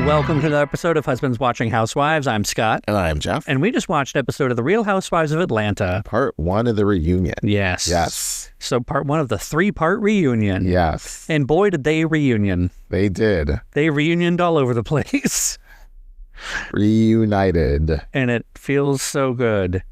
welcome to another episode of Husbands Watching Housewives. I'm Scott. And I'm Jeff. And we just watched an episode of The Real Housewives of Atlanta. Part 1 of the reunion. Yes. Yes. So part 1 of the 3-part reunion. Yes. And boy, did they reunion. They did. They reunioned all over the place. Reunited. And it feels so good.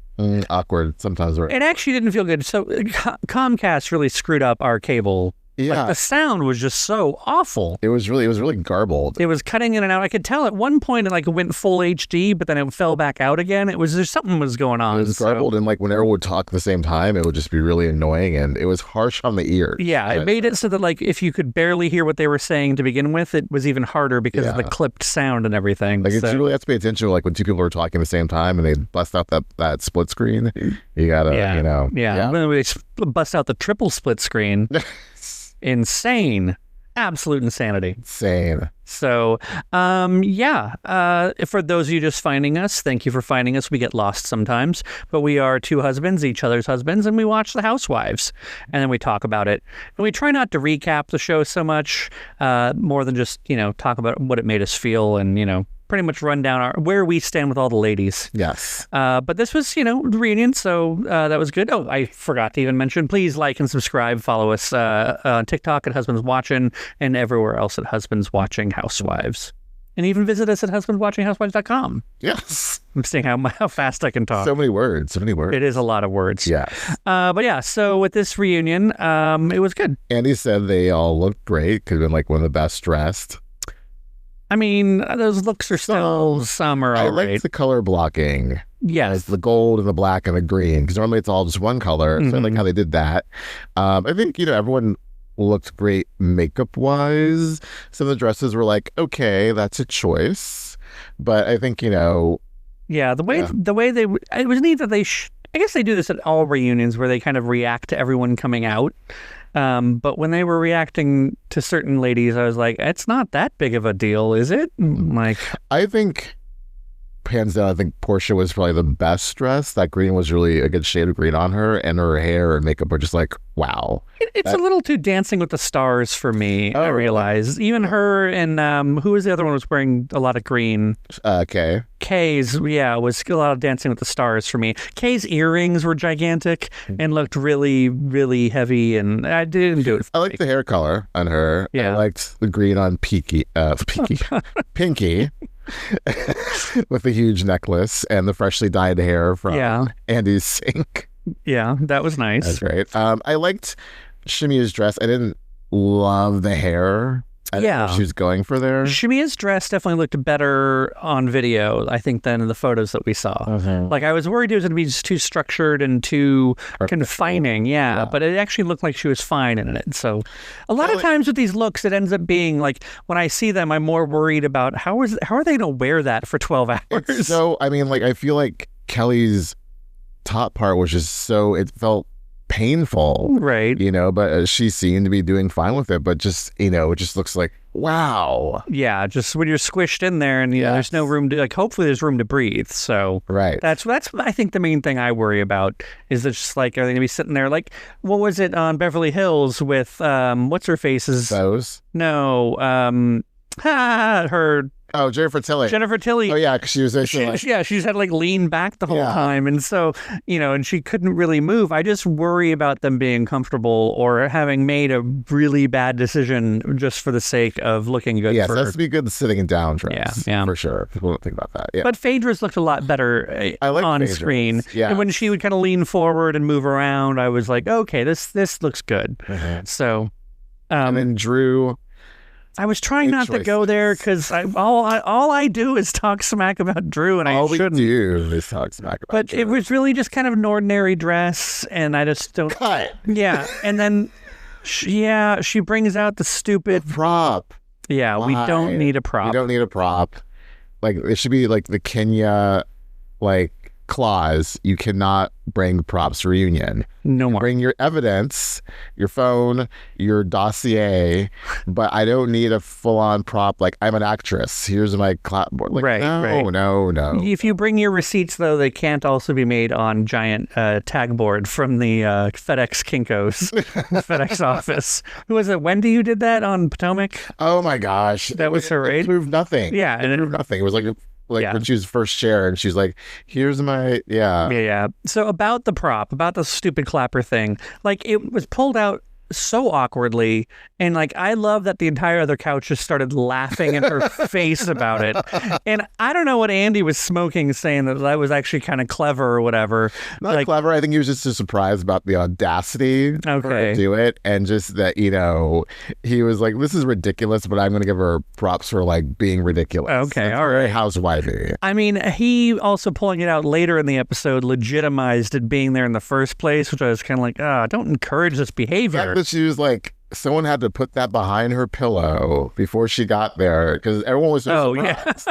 Awkward sometimes. It actually didn't feel good. So Comcast really screwed up our cable. Yeah. Like, the sound was just so awful. It was really garbled. It was cutting in and out. I could tell at one point it went full HD, but then it fell back out again. There's something was going on. It was garbled, and whenever we would talk at the same time, it would just be really annoying, and it was harsh on the ears. Yeah, it made it so that if you could barely hear what they were saying to begin with, it was even harder because of the clipped sound and everything. You really have to pay attention when two people are talking at the same time and they bust out that split screen. You gotta, Yeah. When they bust out the triple split screen. Insane. Absolute insanity. Insane. So, for those of you just finding us, thank you for finding us. We get lost sometimes, but we are two husbands, each other's husbands, and we watch The Housewives, and then we talk about it. And we try not to recap the show so much, more than just, talk about what it made us feel and, pretty much run down where we stand with all the ladies. Yes. But this was, reunion, so that was good. Oh, I forgot to even mention, please like and subscribe. Follow us on TikTok at Husbands Watching and everywhere else at Husbands Watching Housewives. And even visit us at husbandswatchinghousewives.com. Yes. I'm seeing how fast I can talk. So many words. It is a lot of words. Yes. So with this reunion, it was good. Andy said they all looked great. Could have been one of the best dressed. I mean, those looks are still some are all right. I like the color blocking. Yes. The gold and the black and the green, because normally it's all just one color. So I like how they did that. I think, everyone looked great makeup-wise. Some of the dresses were okay, that's a choice. But I think, Yeah, the way they... It was neat that I guess they do this at all reunions where they kind of react to everyone coming out. But when they were reacting to certain ladies, I was like, it's not that big of a deal, is it? I think, hands down, I think Porsha was probably the best dressed. That green was really a good shade of green on her, and her hair and makeup are just wow. It's a little too Dancing with the Stars for me, I realize. Even her and, who was the other one who was wearing a lot of green? Kay. Kay's, was a lot of Dancing with the Stars for me. Kay's earrings were gigantic and looked really, really heavy, and I didn't do it. I liked the hair color on her. Yeah. I liked the green on Pinky, with the huge necklace and the freshly dyed hair from Andy's sink. Yeah, that was nice. That's great. I liked Shamea's dress. I didn't love the hair. I didn't know what she was going for there. Shamea's dress definitely looked better on video, I think, than in the photos that we saw. I was worried it was going to be just too structured and too confining. Yeah, but it actually looked like she was fine in it. So a lot of times with these looks, it ends up being when I see them, I'm more worried about how are they going to wear that for 12 hours? So, I feel like Kelly's top part was just it felt painful, right? But she seemed to be doing fine with it, but just it just looks wow. Yeah, just when you're squished in there and there's no room to hopefully there's room to breathe. So right, that's I think the main thing I worry about is that just are they gonna be sitting there what was it on Beverly Hills with what's her face's no her. Oh, Jennifer Tilly. Oh, yeah, because she was actually she's had lean back the whole time. And so, and she couldn't really move. I just worry about them being comfortable or having made a really bad decision just for the sake of looking good. Yes, that's to be good sitting and down dress. Yeah. For sure. People don't think about that. Yeah. But Phaedra's looked a lot better on Phaedra's. screen. Yeah. And when she would kind of lean forward and move around, I was like, okay, this looks good. So. And then Drew. I was trying not to go there because all I do is talk smack about Drew, and I shouldn't. All we do is talk smack about Drew. But it was really just kind of an ordinary dress, and I just don't... Cut! Yeah, and then, she brings out the stupid... prop. Yeah, Why? We don't need a prop. We don't need a prop. It should be the Kenya, clause. You cannot bring props to reunion. No more. Bring your evidence, your phone, your dossier, but I don't need a full-on prop like I'm an actress. Here's my clapboard. Like, no. If you bring your receipts, though, they can't also be made on giant tag board from the FedEx Kinko's FedEx office. Who was it? Wendy who did that on Potomac? Oh my gosh. That was her, right? It proved nothing. Yeah. It proved nothing. It was like when she was first chair and she's like, here's my, Yeah. So about the prop, about the stupid clapper thing, like it was pulled out so awkwardly, and like I love that the entire other couch just started laughing in her face about it. And I don't know what Andy was smoking, saying that was actually kind of clever or whatever. Not clever. I think he was just surprised about the audacity for her to do it, and just that, you know, he was like, this is ridiculous, but I'm going to give her props for like being ridiculous. Okay, That's all right. Very housewifey. I mean, he also pulling it out later in the episode legitimized it being there in the first place, which I was kind of like, don't encourage this behavior. But she was like, someone had to put that behind her pillow before she got there because everyone was so surprised.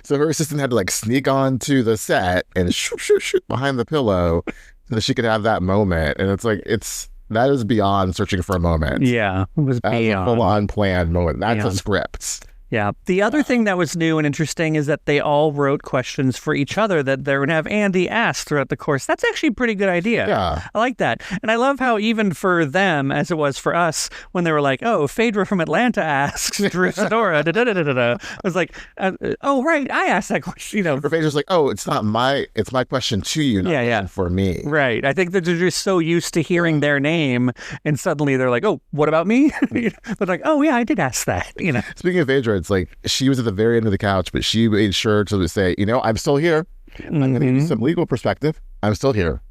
So her assistant had to like sneak onto the set and shoot behind the pillow so that she could have that moment. And it's like, that is beyond searching for a moment. Yeah, it was beyond. A full-on planned moment. That's a script. Yeah. The other thing that was new and interesting is that they all wrote questions for each other that they're going to have Andy ask throughout the course. That's actually a pretty good idea. Yeah. I like that. And I love how even for them, as it was for us, when they were like, oh, Phaedra from Atlanta asks Drew Sidora, I was like, oh, right, I asked that question. You know, Phaedra's like, oh, it's my question to you, not for me. Right. I think that they're just so used to hearing their name, and suddenly they're like, oh, what about me? But like, oh, yeah, I did ask that. You know. Speaking of Phaedra, it's like she was at the very end of the couch, but she made sure to say, you know, I'm still here. I'm going to give you some legal perspective. I'm still here.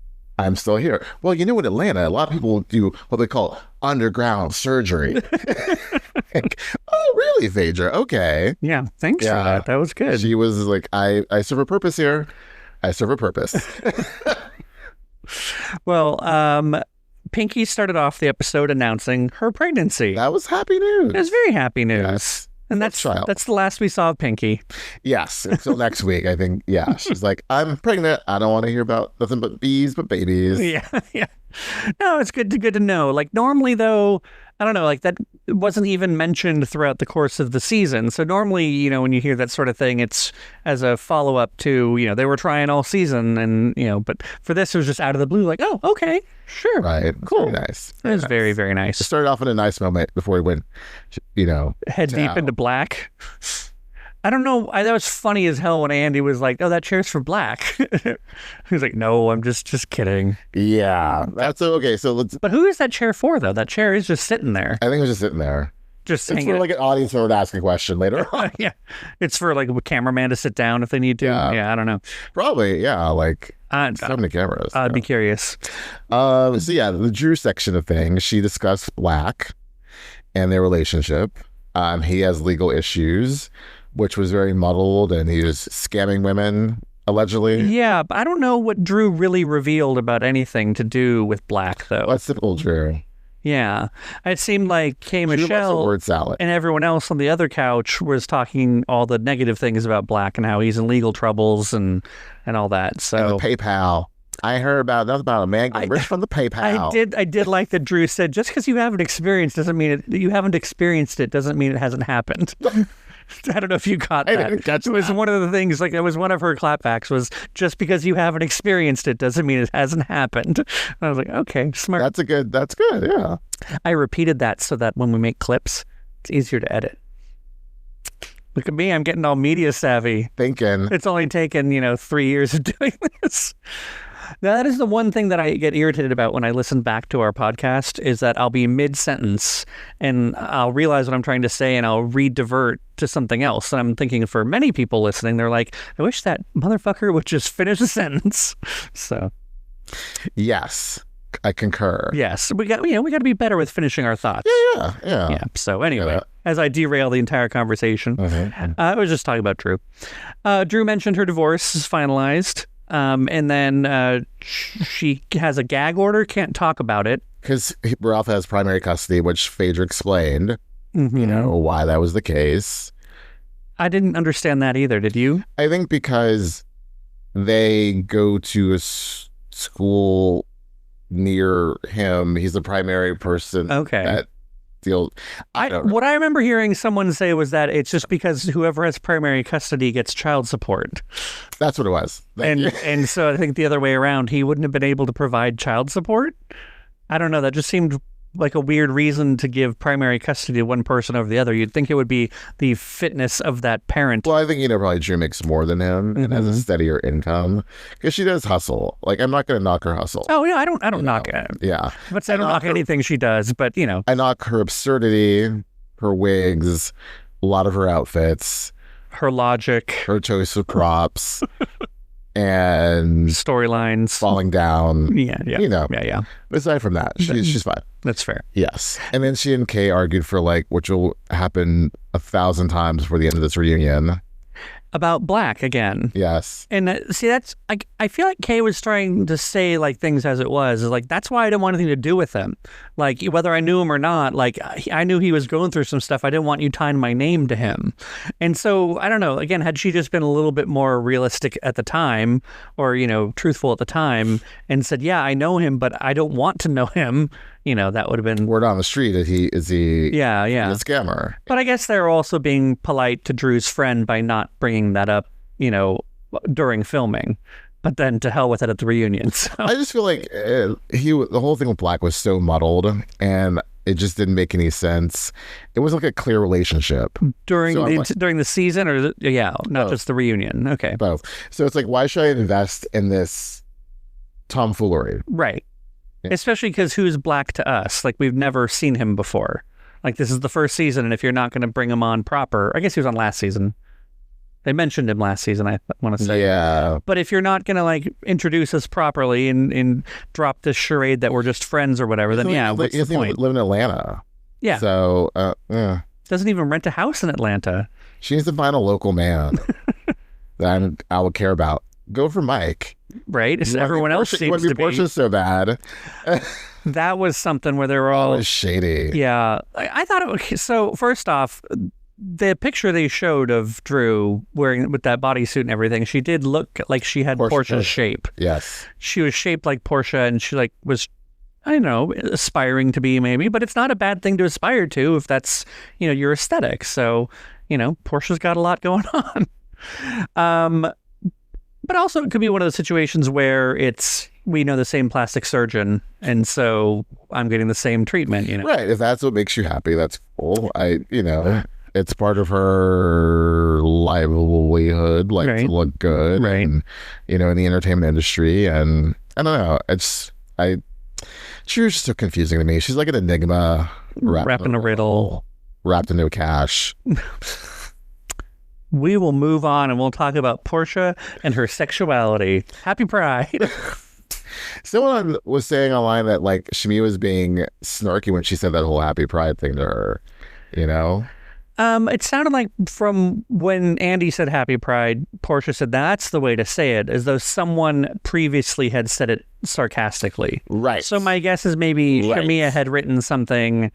Well, you know, in Atlanta, a lot of people do what they call underground surgery. Like, oh, really, Phaedra? Okay. Yeah, thanks for that. That was good. She was like, I serve a purpose here. I serve a purpose. Well, Pinky started off the episode announcing her pregnancy. That was happy news. It was very happy news. Yes. And that's the last we saw of Pinky. Yes, until next week, I think. Yeah, she's like, I'm pregnant. I don't want to hear about nothing but bees, but babies. Yeah. No, it's good to know. Like normally, though, I don't know, like that wasn't even mentioned throughout the course of the season. So normally, you know, when you hear that sort of thing, it's as a follow-up to, you know, they were trying all season and, you know, but for this, it was just out of the blue, like, oh, okay, sure. Right. Cool. Very nice. It was very, very nice. It started off in a nice moment before we went, you know. Head deep into Blakk. I don't know. That was funny as hell when Andy was like, oh, that chair's for Blakk. He was like, no, I'm just kidding. Yeah. That's okay. So let's. But who is that chair for, though? That chair is just sitting there. I think it was just sitting there. It's for like an audience member to ask a question later on. Yeah. It's for like a cameraman to sit down if they need to. Yeah, I don't know. Probably, yeah. Like, so many cameras. I'd be curious. So, yeah, the Drew section of things, she discussed Blakk and their relationship. He has legal issues, which was very muddled, and he was scamming women, allegedly. Yeah, but I don't know what Drew really revealed about anything to do with Blakk, though. That's typical Drew. Yeah. It seemed like K. Michelle word salad. And everyone else on the other couch was talking all the negative things about Blakk and how he's in legal troubles and all that. So and the PayPal. I heard nothing about a man getting rich from the PayPal. I did like that Drew said, just because you haven't experienced it doesn't mean it hasn't happened. I don't know if you caught that. It was one of the things, like, it was one of her clapbacks was, just because you haven't experienced it doesn't mean it hasn't happened. And I was like, okay, smart. That's good, yeah. I repeated that so that when we make clips, it's easier to edit. Look at me, I'm getting all media savvy. Thinking. It's only taken, 3 years of doing this. Now, that is the one thing that I get irritated about when I listen back to our podcast, is that I'll be mid-sentence and I'll realize what I'm trying to say and I'll re-divert to something else. And I'm thinking for many people listening, they're like, I wish that motherfucker would just finish a sentence. So. Yes, I concur. Yes, we got to be better with finishing our thoughts. Yeah. So anyway, as I derail the entire conversation, I was just talking about Drew. Drew mentioned her divorce is finalized. And then she has a gag order, can't talk about it. Because Ralph has primary custody, which Phaedra explained, why that was the case. I didn't understand that either, did you? I think because they go to a school near him. He's the primary person. Okay. That deals. What I remember hearing someone say was that it's just because whoever has primary custody gets child support. That's what it was. And so I think the other way around, he wouldn't have been able to provide child support. I don't know. That just seemed like a weird reason to give primary custody to one person over the other. You'd think it would be the fitness of that parent. Well, I think, probably Drew makes more than him and has a steadier income because she does hustle. Like, I'm not going to knock her hustle. Oh, yeah, I don't knock it. Yeah. But I don't knock anything she does, but, I knock her absurdity, her wigs, a lot of her outfits. Her logic. Her choice of props. And storylines falling down. Yeah. Yeah. Aside from that, she's fine. That's fair. Yes. And then she and Kay argued for which will happen 1,000 times before the end of this reunion. About Blakk again. Yes. And see, that's I feel like Kay was trying to say things as it was. Is that's why I didn't want anything to do with him. Whether I knew him or not, I knew he was going through some stuff. I didn't want you tying my name to him. And so I don't know. Again, had she just been a little bit more realistic at the time, or truthful at the time, and said, "Yeah, I know him, but I don't want to know him." That would have been word on the street that he is a scammer. But I guess they're also being polite to Drew's friend by not bringing that up, during filming. But then to hell with it at the reunion. So. I just feel like the whole thing with Blakk was so muddled, and it just didn't make any sense. It wasn't a clear relationship during the season, or not just the reunion. Okay, both. So it's why should I invest in this tomfoolery? Right. Especially because who's Blakk to us? We've never seen him before. This is the first season, and if you're not going to bring him on proper, I guess he was on last season. They mentioned him last season, I want to say. Yeah. But if you're not going to introduce us properly and drop this charade that we're just friends or whatever, then what's the point? Live in Atlanta. Yeah. So, doesn't even rent a house in Atlanta. She needs to find a local man that I would care about. Go for Mike. Right? Everyone else seems to be. Porsha so bad. That was something where they were all... That was shady. Yeah. I thought it was... So, first off, the picture they showed of Drew wearing with that bodysuit and everything, she did look like she had Porsha's shape. Yes. She was shaped like Porsha, and she was... I don't know, aspiring to be maybe, but it's not a bad thing to aspire to if that's, your aesthetic. So, Porsha's got a lot going on. But also it could be one of those situations where we know the same plastic surgeon, and so I'm getting the same treatment, Right. If that's what makes you happy, that's cool. It's part of her livelihood, right. To look good, right? And, in the entertainment industry, and I don't know. She was just so confusing to me. She's like an enigma wrapped in a riddle, wrapped into a cash. We will move on, and we'll talk about Porsha and her sexuality. Happy Pride. Someone was saying online that Shamea was being snarky when she said that whole Happy Pride thing to her. It sounded like from when Andy said Happy Pride, Porsha said that's the way to say it, as though someone previously had said it sarcastically. Right. So my guess is maybe Shamea had written something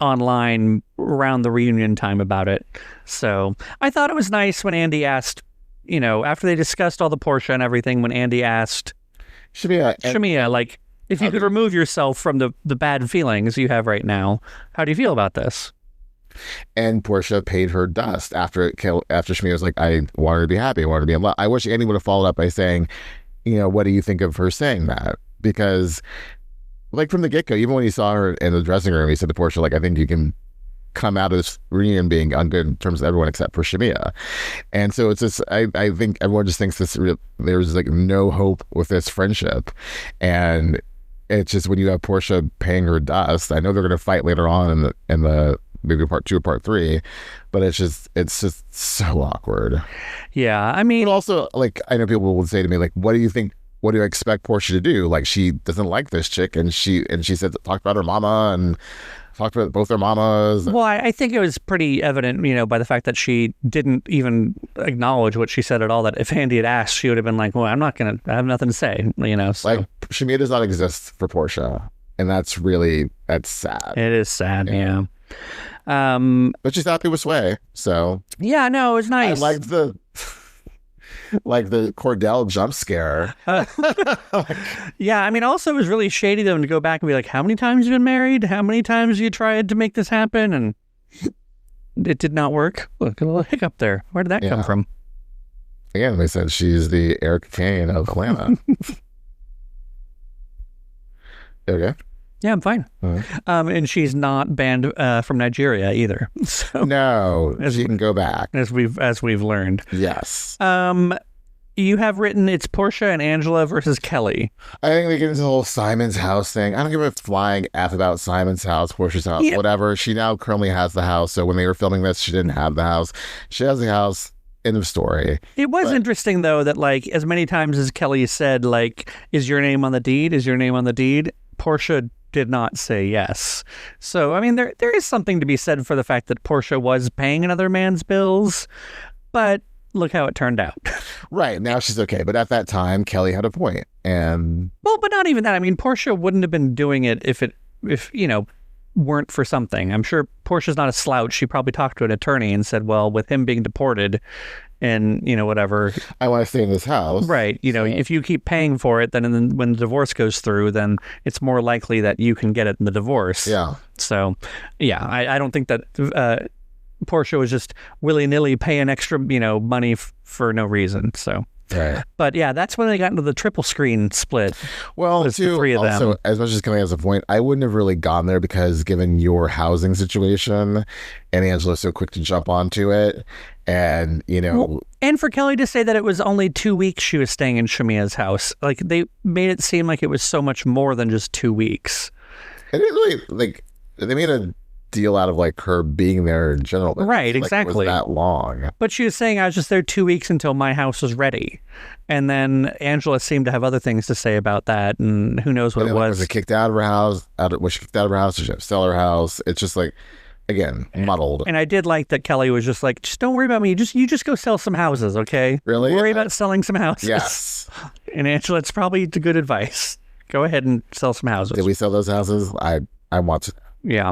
online around the reunion time about it. So I thought it was nice when Andy asked, after they discussed all the Porsha and everything, when Andy asked Shamea, if you could remove yourself from the bad feelings you have right now, how do you feel about this? And Porsha paid her dust after Shamea was like, I wanted to be happy, I wanted to be in love. I wish Andy would have followed up by saying, what do you think of her saying that? Because from the get-go, even when he saw her in the dressing room, he said to Porsha, I think you can come out of this reunion being on good terms with everyone except for Shamea. And so it's just, I think everyone just thinks there's no hope with this friendship. And it's just when you have Porsha paying her dust, I know they're going to fight later on in the maybe part 2 or part 3, but it's just so awkward. Yeah. I mean, but also I know people will say to me, what do you think? What do you expect Porsha to do? She doesn't like this chick, and she said talked about her mama and talked about both their mamas. Well, I think it was pretty evident, by the fact that she didn't even acknowledge what she said at all. That if Andy had asked, she would have been like, "Well, I have nothing to say," So. Shamea does not exist for Porsha, and that's sad. It is sad, yeah. But she's happy with Sway, so yeah, no, it was nice. I liked like the Cordell jump scare. Yeah, I mean, also it was really shady of them to go back and be like, how many times have you been married? How many times have you tried to make this happen? And it did not work. Look, a little hiccup there. Where did that come from? Again, they said she's the Eric Kane of Atlanta. Okay. Yeah, I'm fine. And she's not banned from Nigeria either. So no, she can go back, as we've learned. Yes. You have written it's Porsha and Angela versus Kelly. I think they get into the whole Simon's house thing. I don't give a flying F about Simon's house, Porsha's house, whatever. She now currently has the house. So when they were filming this, she didn't have the house. She has the house. End of story. It was interesting, though, that, like, as many times as Kelly said, like, is your name on the deed? Is your name on the deed? Porsha did not say yes. So, I mean, there is something to be said for the fact that Porsha was paying another man's bills, but look how it turned out. Right. Now she's okay. But at that time, Kelly had a point. And well, but not even that. I mean, Porsha wouldn't have been doing it if you know, weren't for something. I'm sure Portia's not a slouch. She probably talked to an attorney and said, well, with him being deported and, you know, whatever, I want to stay in this house. Right. You know, if you keep paying for it, then when the divorce goes through, then it's more likely that you can get it in the divorce. Yeah. So, yeah, I don't think that Porsha was just willy-nilly paying extra, you know, money for no reason. So. Right. But yeah, that's when they got into the triple screen split. Well, the three of them. Also, as much as Kelly has a point, I wouldn't have really gone there because given your housing situation and Angela's so quick to jump onto it and, you know. Well, and for Kelly to say that it was only 2 weeks she was staying in Shamea's house, like they made it seem like it was so much more than just 2 weeks. It didn't really, like, they made a deal out of like her being there in general. Right, exactly. It was that long. But she was saying, I was just there 2 weeks until my house was ready. And then Angela seemed to have other things to say about that, and who knows what it was. Was it kicked out of her house? Was she kicked out of her house? Did she have to sell her house? It's just like, again, muddled. And I did like that Kelly was just like, just don't worry about me. You just go sell some houses, okay? Really? Worry about selling some houses. Yes. And Angela, it's probably good advice. Go ahead and sell some houses. Did we sell those houses? I want to. Yeah.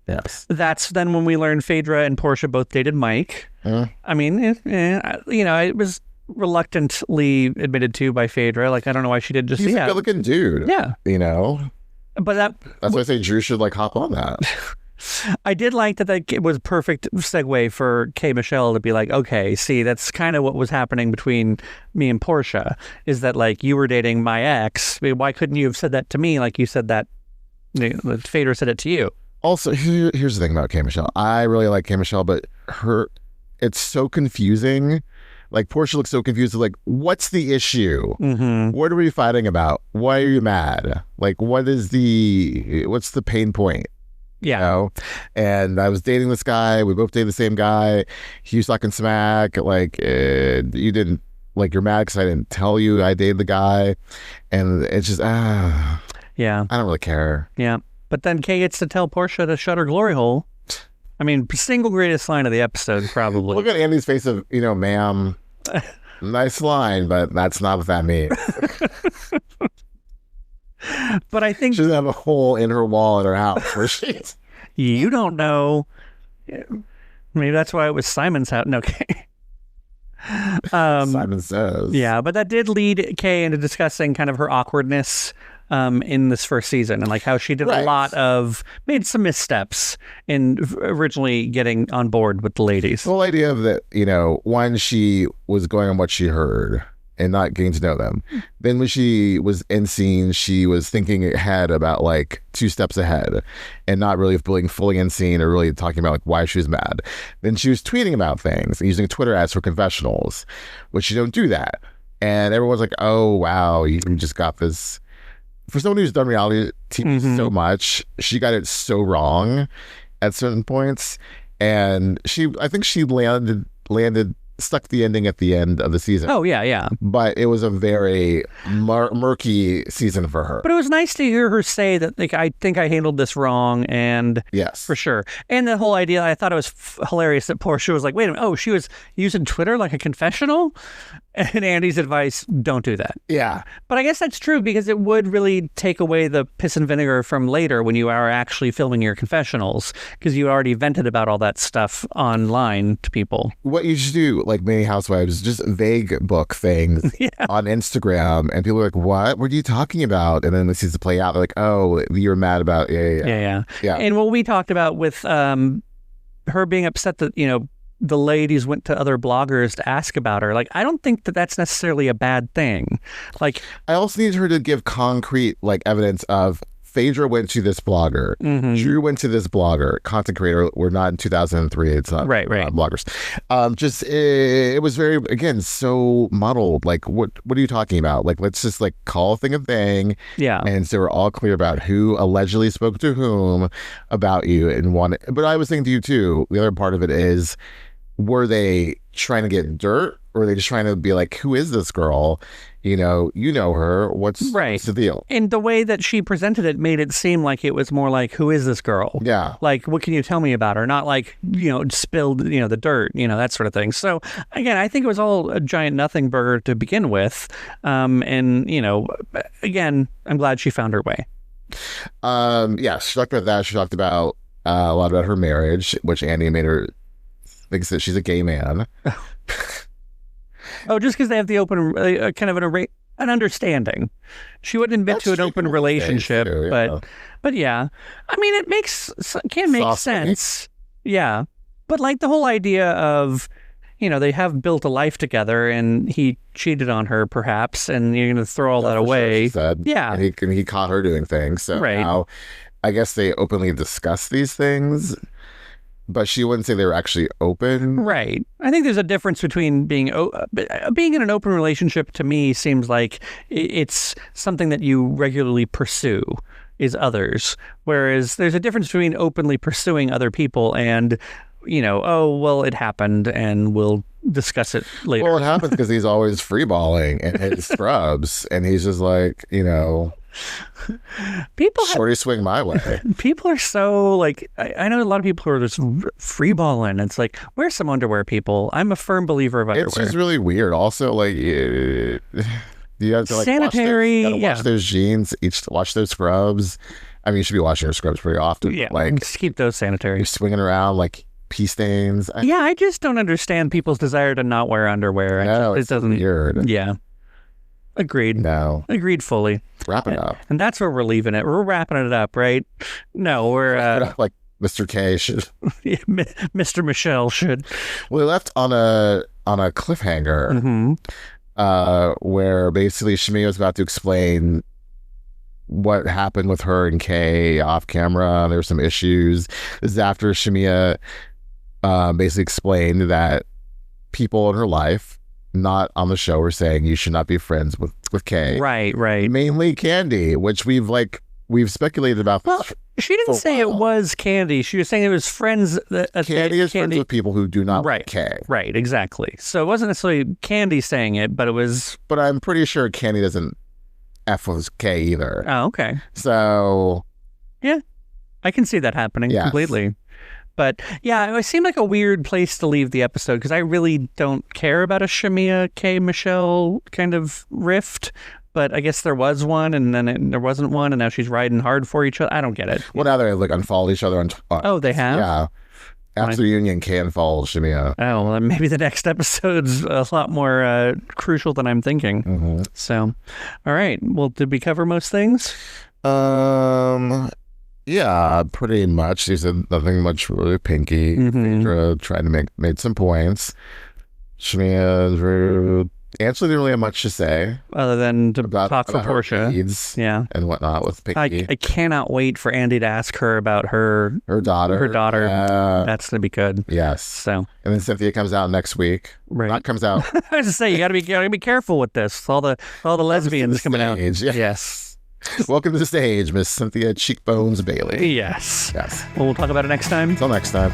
Yes. That's then when we learned Phaedra and Porsha both dated Mike. I mean, you know, it was reluctantly admitted to by Phaedra. Like, I don't know why she did just. He's a good-looking dude. Yeah. You know. But that's why I say Drew should like hop on that. I did like that it was a perfect segue for K. Michelle to be like, okay, see, that's kind of what was happening between me and Porsha, is that like you were dating my ex. I mean, why couldn't you have said that to me like you said that Phaedra said it to you? Also, here's the thing about K. Michelle. I really like K. Michelle, but it's so confusing. Like, Porsha looks so confused. Like, what's the issue? Mm-hmm. What are we fighting about? Why are you mad? Like, what's the pain point? Yeah. You know? And I was dating this guy. We both dated the same guy. He was talking smack. Like, you didn't, like, you're mad because I didn't tell you I dated the guy. And it's just, yeah. I don't really care. Yeah. But then Kay gets to tell Porsha to shut her glory hole. I mean, single greatest line of the episode, probably. Look at Andy's face of, you know, ma'am, nice line, but that's not what that means. But I think she doesn't have a hole in her wall in her house where she's. You don't know. Maybe that's why it was Simon's house. No, Kay. Simon says. Yeah, but that did lead Kay into discussing kind of her awkwardness in this first season, and like how she did made some missteps in originally getting on board with the ladies. The whole idea of that, you know, when she was going on what she heard and not getting to know them. Then when she was in scene, she was thinking ahead about like 2 steps ahead and not really being fully in scene or really talking about like why she was mad. Then she was tweeting about things and using Twitter ads for confessionals, which you don't do that. And everyone's like, oh, wow, you just got this. For someone who's done reality TV so much, she got it so wrong at certain points. And I think she stuck the ending at the end of the season. Oh, yeah. But it was a very murky season for her. But it was nice to hear her say that, like, I think I handled this wrong, and yes, for sure. And the whole idea, I thought it was hilarious that Porsha was like, wait a minute, she was using Twitter like a confessional? And Andy's advice, don't do that. Yeah. But I guess that's true because it would really take away the piss and vinegar from later when you are actually filming your confessionals, because you already vented about all that stuff online to people. What you should do, like many housewives, just vague book things on Instagram, and people are like, what are you talking about? And then this seems to play out. They're like, oh, you're mad about Yeah. And what we talked about with her being upset that, the ladies went to other bloggers to ask about her. Like, I don't think that that's necessarily a bad thing. Like, I also need her to give concrete, like, evidence of Phaedra went to this blogger, Drew went to this blogger, content creator. We're not in 2003. It's not right. Bloggers. It was very, again, so muddled. Like, what are you talking about? Like, let's just like call a thing a thing. Yeah. And so we're all clear about who allegedly spoke to whom about you and wanted. But I was thinking to you too. The other part of it is, were they trying to get dirt, or were they just trying to be like, who is this girl? You know her. What's the deal? And the way that she presented it made it seem like it was more like, who is this girl? Yeah. Like, what can you tell me about her? Not like, spilled, the dirt, that sort of thing. So, again, I think it was all a giant nothing burger to begin with. And, again, I'm glad she found her way. Yeah, she talked about that. She talked about a lot about her marriage, which Andy made her think that she's a gay man. Oh, just because they have the open, kind of an understanding. She wouldn't admit to an open relationship, too, but yeah. I mean, it can make sense. Yeah. But like the whole idea of, they have built a life together and he cheated on her perhaps, and you're going to throw all that away. Sure, she said. Yeah. And he caught her doing things. So now I guess they openly discuss these things. But she wouldn't say they were actually open. Right. I think there's a difference between being in an open relationship. To me, seems like it's something that you regularly pursue is others. Whereas there's a difference between openly pursuing other people and, oh, well, it happened and we'll discuss it later. Well, it happens because he's always freeballing and his scrubs. And he's just like, shorty swing my way. People are so like, I know a lot of people who are just freeballing. It's like, wear some underwear, people. I'm a firm believer of underwear. It's just really weird. Also, like, you have to like sanitary, wash those jeans, wash those scrubs. I mean, you should be washing your scrubs pretty often. Yeah, like, just keep those sanitary. You're swinging around like pee stains. I just don't understand people's desire to not wear underwear. It doesn't. Weird. Yeah. Agreed. No. Agreed fully. Wrap it up. And that's where we're leaving it. We're wrapping it up, right? No, we're... Wrap it up like Mr. K should. Mr. Michelle should. We left on a cliffhanger where basically Shamea was about to explain what happened with her and Kay off camera. There were some issues. This is after Shamea basically explained that people in her life, not on the show, were saying you should not be friends with Kay. Right. Mainly Candy, which we've speculated about. Well, she didn't say it was Candy. She was saying it was friends. Candy is friends with people who do not like Kay. Right, exactly. So it wasn't necessarily Candy saying it, but it was... But I'm pretty sure Candy doesn't F with Kay either. Oh, okay. So... Yeah, I can see that happening completely. But yeah, it seemed like a weird place to leave the episode because I really don't care about a Shamea K Michelle kind of rift. But I guess there was one, and then there wasn't one, and now she's riding hard for each other. I don't get it. Well, now they like unfollowed each other on. Oh, they have. Yeah. After the union, K unfollowed Shamea. Oh, well, maybe the next episode's a lot more crucial than I'm thinking. So, all right. Well, did we cover most things? Yeah, pretty much. She said nothing much really pinky. Phaedra tried to made some points. Shamea actually didn't really have much to say. Other than to talk for Porsha. And whatnot with Pinky. I cannot wait for Andy to ask her about her daughter. That's going to be good. Yes. So. And then Cynthia comes out next week. Right. Not comes out. I was to say, you got to be careful with this. All the lesbians coming out. Yes. Welcome to the stage, Miss Cynthia Cheekbones Bailey. Yes. Well, we'll talk about it next time. Until next time.